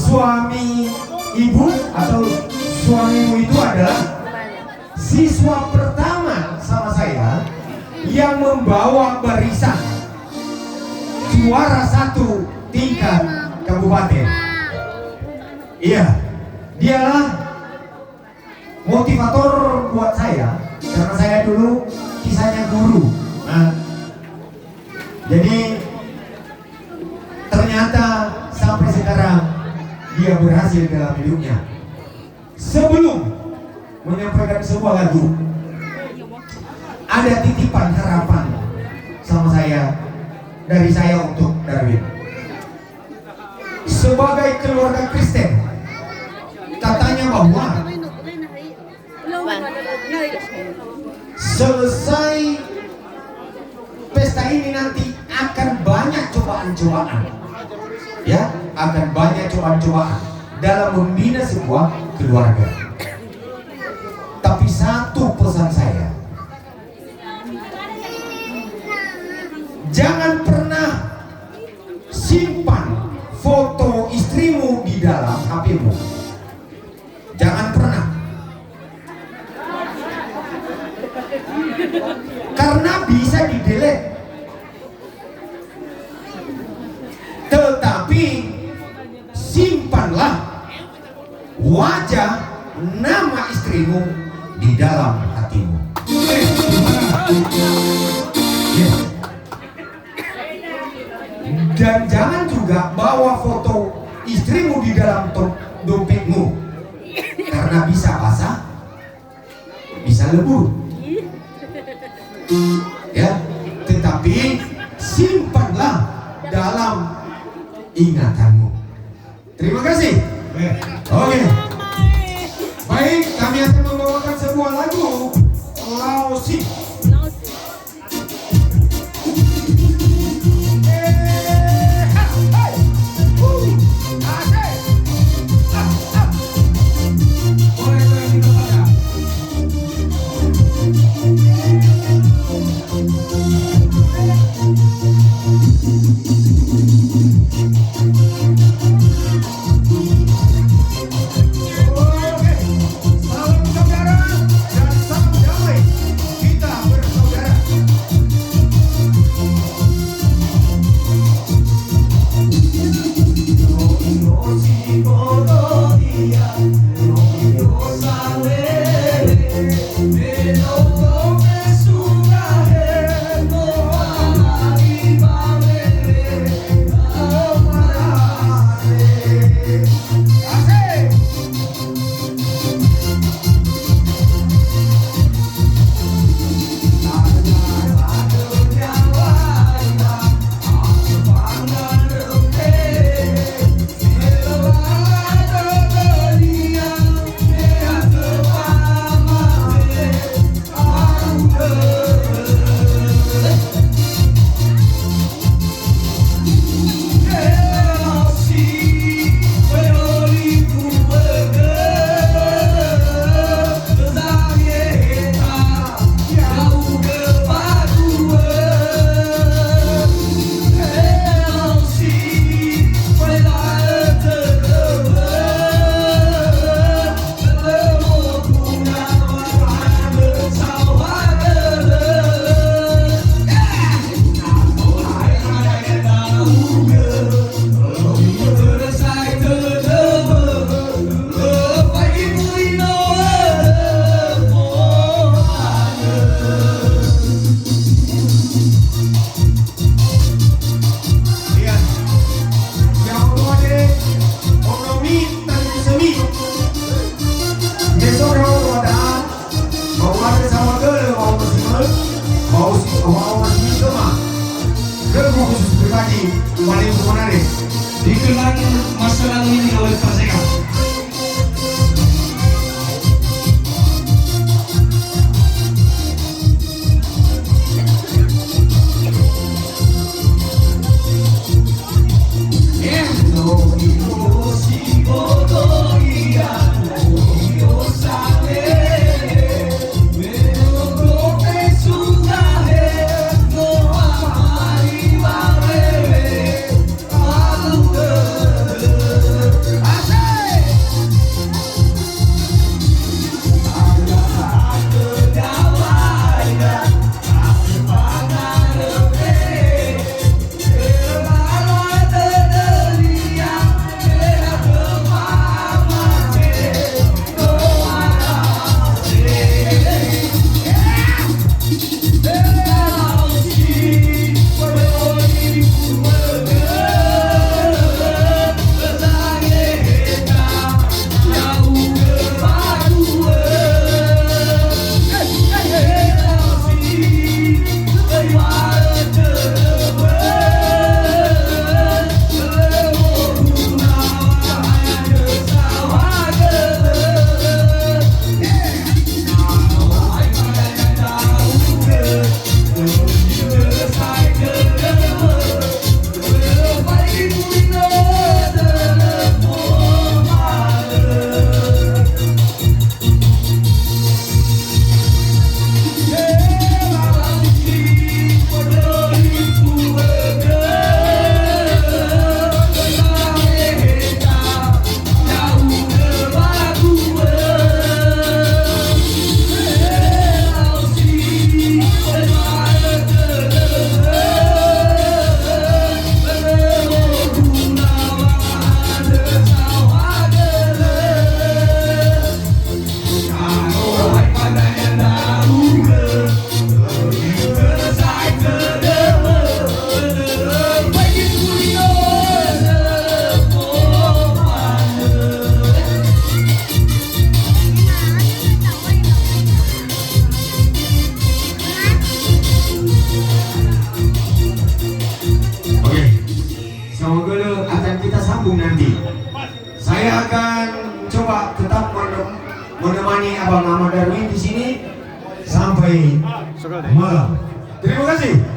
suami ibu atau suamimu itu adalah siswa pertama sama saya yang membawa barisan juara 1 tingkat kabupaten. Iya, dialah motivator buat saya karena saya dulu kisahnya guru. Nah, jadi ternyata sampai sekarang dia berhasil dalam hidupnya. Sebelum menyampaikan sebuah lagu, ada titipan harapan sama saya dari saya untuk Darwin. Sebagai keluarga Kristen, katanya bahwa selesai pesta ini nanti akan banyak cobaan-cobaan, ya, akan banyak cobaan-cobaan dalam membina sebuah keluarga. Tapi satu pesan saya, jangan pernah simpan foto istrimu di dalam HP-mu. Jangan pernah. Karena bisa di-delete. Tetapi simpanlah wajah nama istrimu di dalam hatimu. Dan jangan juga bawa foto istrimu di dalam dompetmu, karena bisa basah, bisa lebur. Ya, tetapi simpanlah dalam ingatanmu. Terima kasih. Oke. Baik, kami akan membawakan sebuah lagu Lausi. sambung nanti. Saya akan coba tetap menemani Abang Ahmad Darwin di sini sampai malam. Terima kasih.